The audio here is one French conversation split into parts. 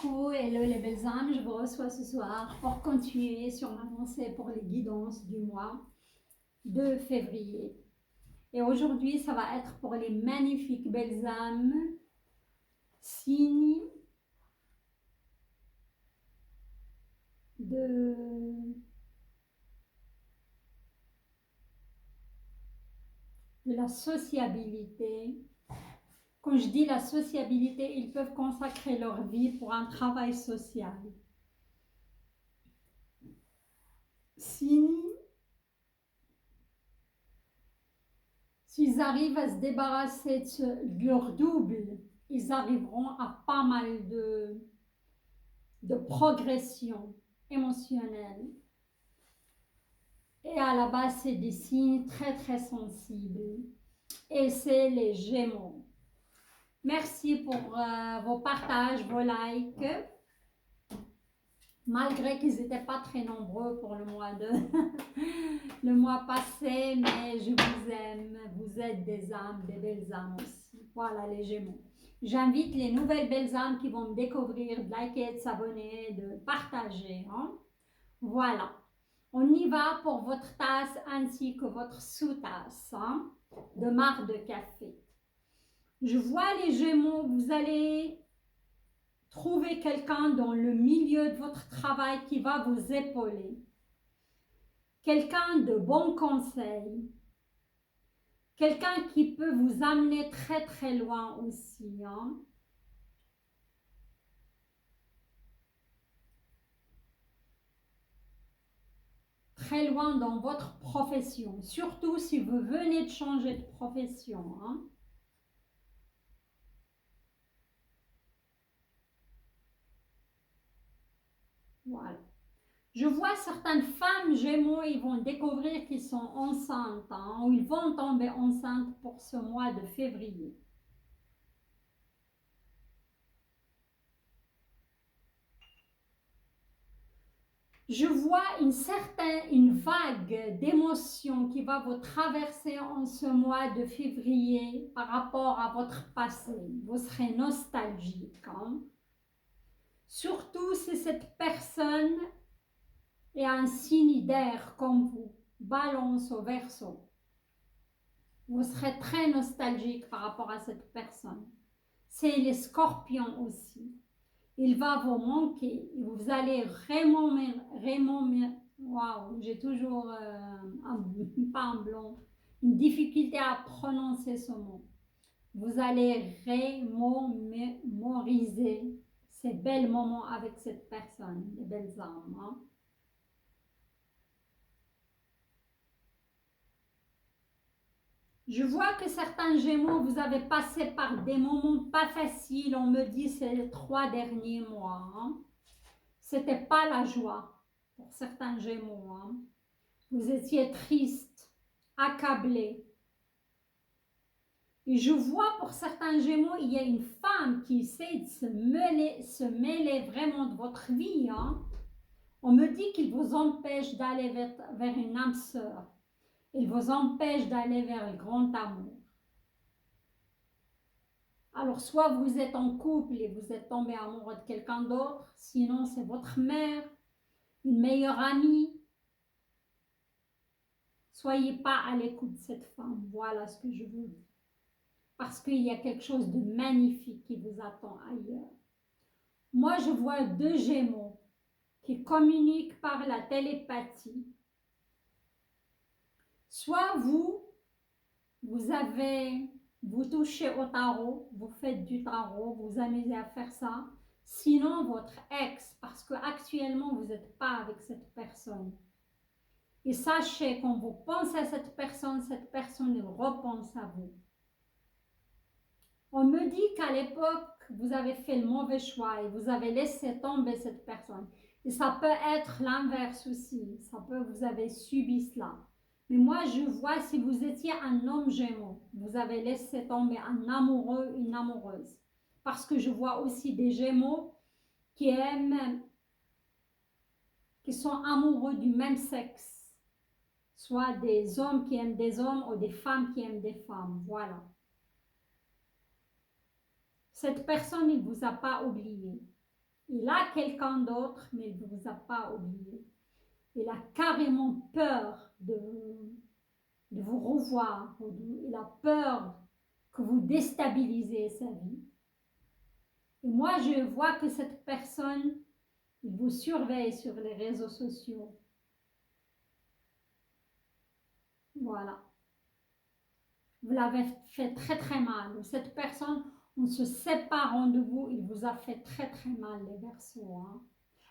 Coucou, hello les belles âmes, je vous reçois ce soir pour continuer sur ma pensée pour les guidances du mois de février. Et aujourd'hui, ça va être pour les magnifiques belles âmes, signes de la sociabilité. Quand je dis la sociabilité, ils peuvent consacrer leur vie pour un travail social. Signes, s'ils arrivent à se débarrasser de leur double, ils arriveront à pas mal de progression émotionnelle. Et à la base, c'est des signes très très sensibles. Et c'est les Gémeaux. Merci pour vos partages, vos likes. Malgré qu'ils n'étaient pas très nombreux pour le mois passé, mais je vous aime. Vous êtes des âmes, des belles âmes aussi. Voilà les Gémeaux. J'invite les nouvelles belles âmes qui vont me découvrir de liker, de s'abonner, de partager. Hein? Voilà. On y va pour votre tasse ainsi que votre sous-tasse hein, de marc de café. Je vois les Gémeaux, vous allez trouver quelqu'un dans le milieu de votre travail qui va vous épauler. Quelqu'un de bon conseil. Quelqu'un qui peut vous amener très très loin aussi. Hein. Très loin dans votre profession. Surtout si vous venez de changer de profession. Hein. Voilà. Je vois certaines femmes Gémeaux, ils vont découvrir qu'ils sont enceintes hein, ou ils vont tomber enceintes pour ce mois de février. Je vois une vague d'émotions qui va vous traverser en ce mois de février par rapport à votre passé. Vous serez nostalgique. Hein? Surtout si cette personne est un signe d'air comme vous, Balance au Verseau. Vous serez très nostalgique par rapport à cette personne. C'est les scorpions aussi. Il va vous manquer. Vous allez vraiment waouh, j'ai toujours pas un blanc, une difficulté à prononcer ce mot. Vous allez remémoriser ces belles moments avec cette personne, les belles âmes. Hein? Je vois que certains Gémeaux, vous avez passé par des moments pas faciles. On me dit ces 3 derniers mois. Hein. C'était pas la joie pour certains Gémeaux. Hein. Vous étiez triste, accablé. Et je vois pour certains Gémeaux, il y a une femme qui essaie de se mêler vraiment de votre vie. Hein. On me dit qu'il vous empêche d'aller vers une âme sœur. Il vous empêche d'aller vers le grand amour. Alors, soit vous êtes en couple et vous êtes tombé amoureux de quelqu'un d'autre, sinon c'est votre mère, une meilleure amie. Soyez pas à l'écoute de cette femme, voilà ce que je vous dis. Parce qu'il y a quelque chose de magnifique qui vous attend ailleurs. Moi, je vois 2 Gémeaux qui communiquent par la télépathie. Soit vous touchez au tarot, vous faites du tarot, vous amusez à faire ça. Sinon, votre ex, parce qu'actuellement, vous n'êtes pas avec cette personne. Et sachez, quand vous pensez à cette personne repense à vous. On me dit qu'à l'époque, vous avez fait le mauvais choix et vous avez laissé tomber cette personne. Et ça peut être l'inverse aussi. Vous avez subi cela. Mais moi, je vois si vous étiez un homme Gémeaux, vous avez laissé tomber un amoureux, une amoureuse. Parce que je vois aussi des Gémeaux qui sont amoureux du même sexe. Soit des hommes qui aiment des hommes ou des femmes qui aiment des femmes. Voilà. Cette personne, il ne vous a pas oublié. Il a quelqu'un d'autre, mais il ne vous a pas oublié. Il a carrément peur de vous revoir. Il a peur que vous déstabilisez sa vie. Et moi, je vois que cette personne, il vous surveille sur les réseaux sociaux. Voilà. Vous l'avez fait très très mal. Cette personne, en se séparant de vous, il vous a fait très très mal, les Verseaux. Hein.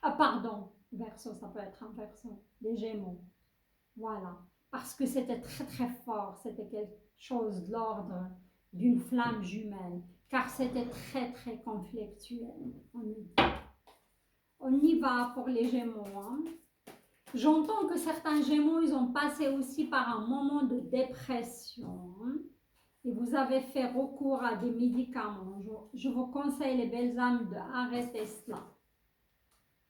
Ah pardon, Verseau, ça peut être un Verseau, les Gémeaux. Voilà. Parce que c'était très très fort, c'était quelque chose de l'ordre d'une flamme jumelle, car c'était très très conflictuel. On y va pour les Gémeaux. Hein. J'entends que certains Gémeaux, ils ont passé aussi par un moment de dépression. Hein. Et vous avez fait recours à des médicaments. Je vous conseille, les belles âmes, d'arrêter cela.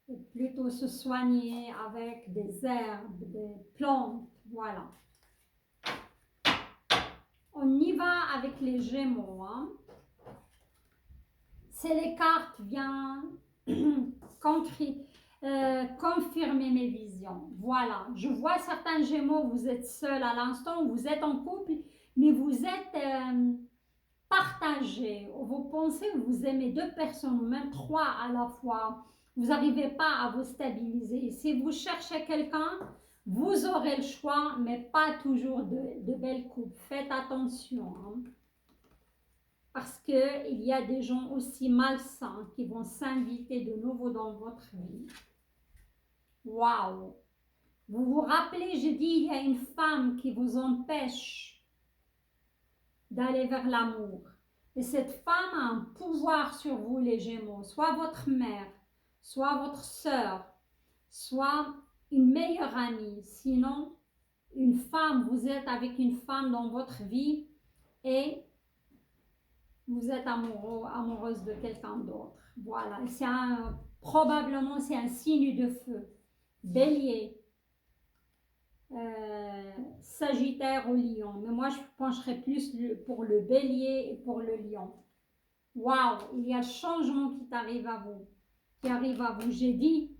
Et plutôt se soigner avec des herbes, des plantes, voilà. On y va avec les Gémeaux. Hein. C'est les cartes viennent confirmer mes visions. Voilà, je vois certains Gémeaux, vous êtes seuls à l'instant, vous êtes en couple, mais vous êtes partagés. Vous pensez, vous aimez deux personnes ou même trois à la fois. Vous n'arrivez pas à vous stabiliser. Si vous cherchez quelqu'un, vous aurez le choix, mais pas toujours de belles couples. Faites attention. Hein. Parce qu'il y a des gens aussi malsains qui vont s'inviter de nouveau dans votre vie. Waouh! Vous vous rappelez, j'ai dit, il y a une femme qui vous empêche d'aller vers l'amour. Et cette femme a un pouvoir sur vous, les Gémeaux. Soit votre mère, soit votre sœur, soit une meilleure amie. Sinon, une femme, vous êtes avec une femme dans votre vie et vous êtes amoureux, amoureuse de quelqu'un d'autre. Voilà, probablement c'est un signe de feu. Bélier, Sagittaire ou Lion. Mais moi, je pencherais plus pour le Bélier et pour le Lion. Waouh, il y a le changement qui t'arrive à vous, qui arrive à vous. J'ai dit,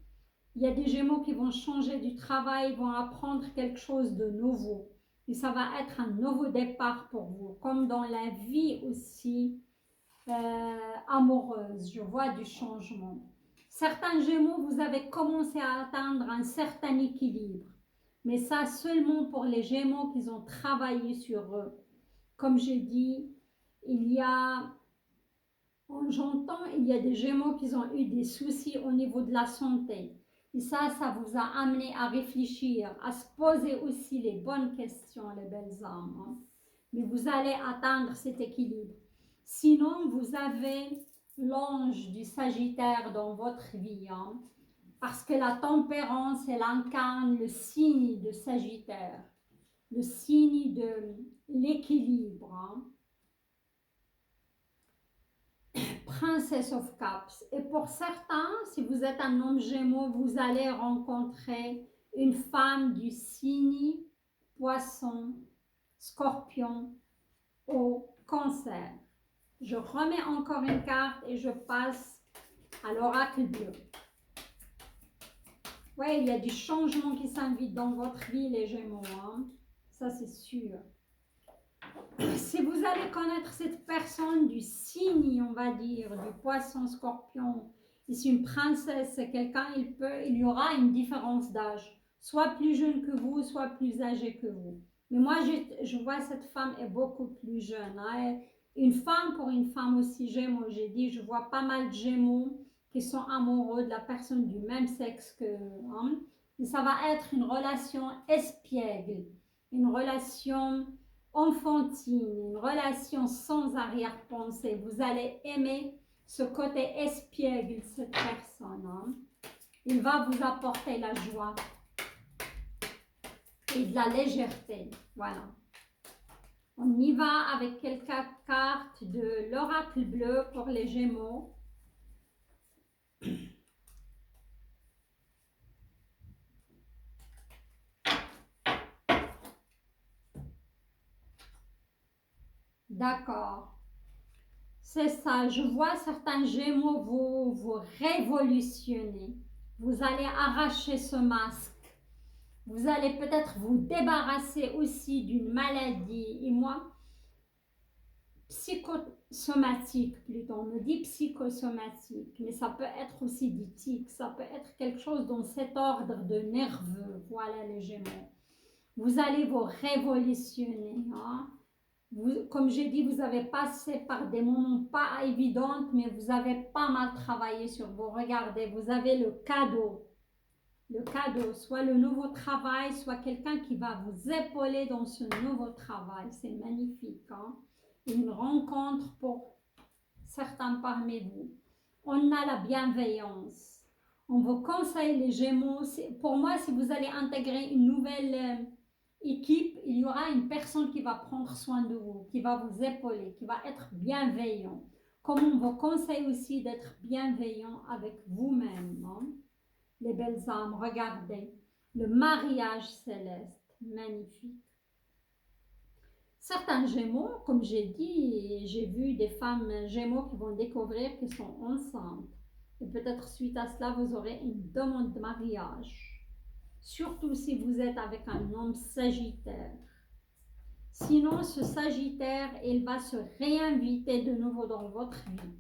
il y a des Gémeaux qui vont changer du travail, vont apprendre quelque chose de nouveau. Et ça va être un nouveau départ pour vous, comme dans la vie aussi. Amoureuse, je vois du changement. Certains Gémeaux, vous avez commencé à atteindre un certain équilibre, mais ça seulement pour les Gémeaux qui ont travaillé sur eux. Comme j'ai dit, j'entends, il y a des Gémeaux qui ont eu des soucis au niveau de la santé. Et ça vous a amené à réfléchir, à se poser aussi les bonnes questions, les belles âmes. Hein. Mais vous allez atteindre cet équilibre. Sinon, vous avez l'ange du Sagittaire dans votre vie, hein, parce que la tempérance, elle incarne le signe de Sagittaire, le signe de l'équilibre. Hein. Princess of Cups. Et pour certains, si vous êtes un homme Gémeaux, vous allez rencontrer une femme du signe Poisson, Scorpion au Cancer. Je remets encore une carte et je passe à l'oracle bleu. Oui, il y a du changement qui s'invite dans votre vie, les Gémeaux. Hein? Ça, c'est sûr. Si vous allez connaître cette personne du signe, on va dire, du Poisson, Scorpion, et c'est une princesse, c'est quelqu'un, il y aura une différence d'âge. Soit plus jeune que vous, soit plus âgé que vous. Mais moi, je vois cette femme est beaucoup plus jeune. Hein? Une femme pour une femme aussi Gémeaux, j'ai dit, je vois pas mal de Gémeaux qui sont amoureux de la personne du même sexe que hein? Et ça va être une relation espiègle, une relation enfantine, une relation sans arrière-pensée. Vous allez aimer ce côté espiègle de cette personne. Hein? Il va vous apporter la joie et de la légèreté. Voilà. On y va avec quelques cartes de l'oracle bleu pour les Gémeaux. D'accord. C'est ça, je vois certains Gémeaux, vous révolutionnez. Vous allez arracher ce masque. Vous allez peut-être vous débarrasser aussi d'une maladie. Et moi, psychosomatique plutôt, on me dit psychosomatique, mais ça peut être aussi du tic, ça peut être quelque chose dans cet ordre de nerveux. Voilà les Gémeaux. Vous allez vous révolutionner. Hein? Comme j'ai dit, vous avez passé par des moments pas évidents, mais vous avez pas mal travaillé sur vous. Regardez, vous avez le cadeau. Le cadeau, soit le nouveau travail, soit quelqu'un qui va vous épauler dans ce nouveau travail. C'est magnifique. Hein? Une rencontre pour certains parmi vous. On a la bienveillance. On vous conseille les Gémeaux. Pour moi, si vous allez intégrer une nouvelle équipe, il y aura une personne qui va prendre soin de vous, qui va vous épauler, qui va être bienveillant. Comme on vous conseille aussi d'être bienveillant avec vous-même. Hein? Les belles âmes, regardez. Le mariage céleste, magnifique. Certains Gémeaux, comme j'ai dit, j'ai vu des femmes Gémeaux qui vont découvrir qu'elles sont enceintes. Et peut-être suite à cela, vous aurez une demande de mariage. Surtout si vous êtes avec un homme Sagittaire. Sinon, ce Sagittaire, il va se réinviter de nouveau dans votre vie.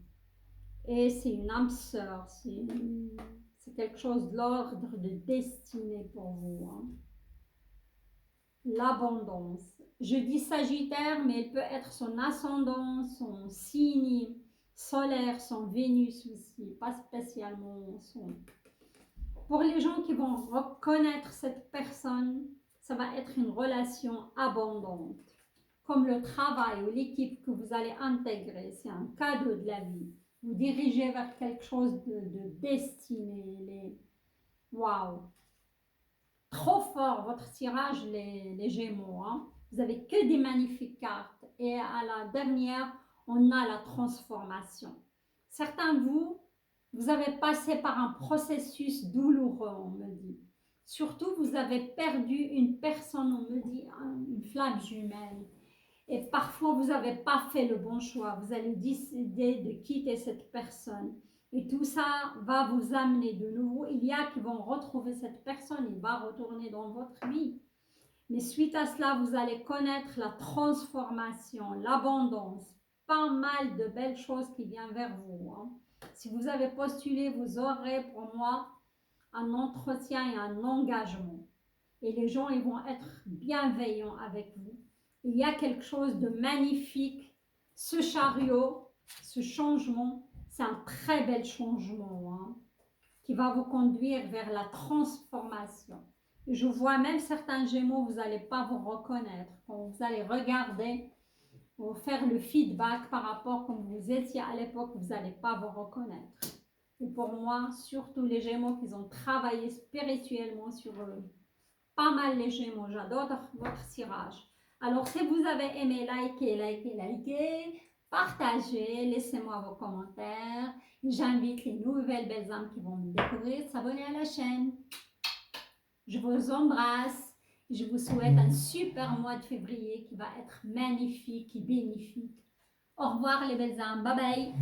Et c'est une âme sœur, c'est quelque chose de l'ordre de destinée pour vous. Hein. L'abondance. Je dis Sagittaire, mais il peut être son ascendant, son signe solaire, son Vénus aussi, pas spécialement son... Pour les gens qui vont reconnaître cette personne, ça va être une relation abondante. Comme le travail ou l'équipe que vous allez intégrer, c'est un cadeau de la vie. Vous dirigez vers quelque chose de destiné. Waouh! Trop fort votre tirage, les Gémeaux. Hein? Vous avez que des magnifiques cartes. Et à la dernière, on a la transformation. Certains de vous avez passé par un processus douloureux, on me dit. Surtout, vous avez perdu une personne, on me dit, une flamme jumelle. Et parfois, vous n'avez pas fait le bon choix. Vous allez décider de quitter cette personne. Et tout ça va vous amener de nouveau. Il y a qui vont retrouver cette personne. Il va retourner dans votre vie. Mais suite à cela, vous allez connaître la transformation, l'abondance. Pas mal de belles choses qui viennent vers vous. Hein. Si vous avez postulé, vous aurez pour moi un entretien et un engagement. Et les gens ils vont être bienveillants avec vous. Il y a quelque chose de magnifique. Ce chariot, ce changement, c'est un très bel changement hein, qui va vous conduire vers la transformation. Je vois même certains Gémeaux, vous n'allez pas vous reconnaître. Quand vous allez regarder, ou faire le feedback par rapport à comme vous étiez à l'époque, vous n'allez pas vous reconnaître. Et pour moi, surtout les Gémeaux qui ont travaillé spirituellement sur eux. Pas mal les Gémeaux, j'adore votre tirage. Alors, si vous avez aimé, likez, partagez, laissez-moi vos commentaires. J'invite les nouvelles belles âmes qui vont me découvrir, s'abonner à la chaîne. Je vous embrasse. Je vous souhaite un super mois de février qui va être magnifique et bénéfique. Au revoir les belles âmes. Bye bye.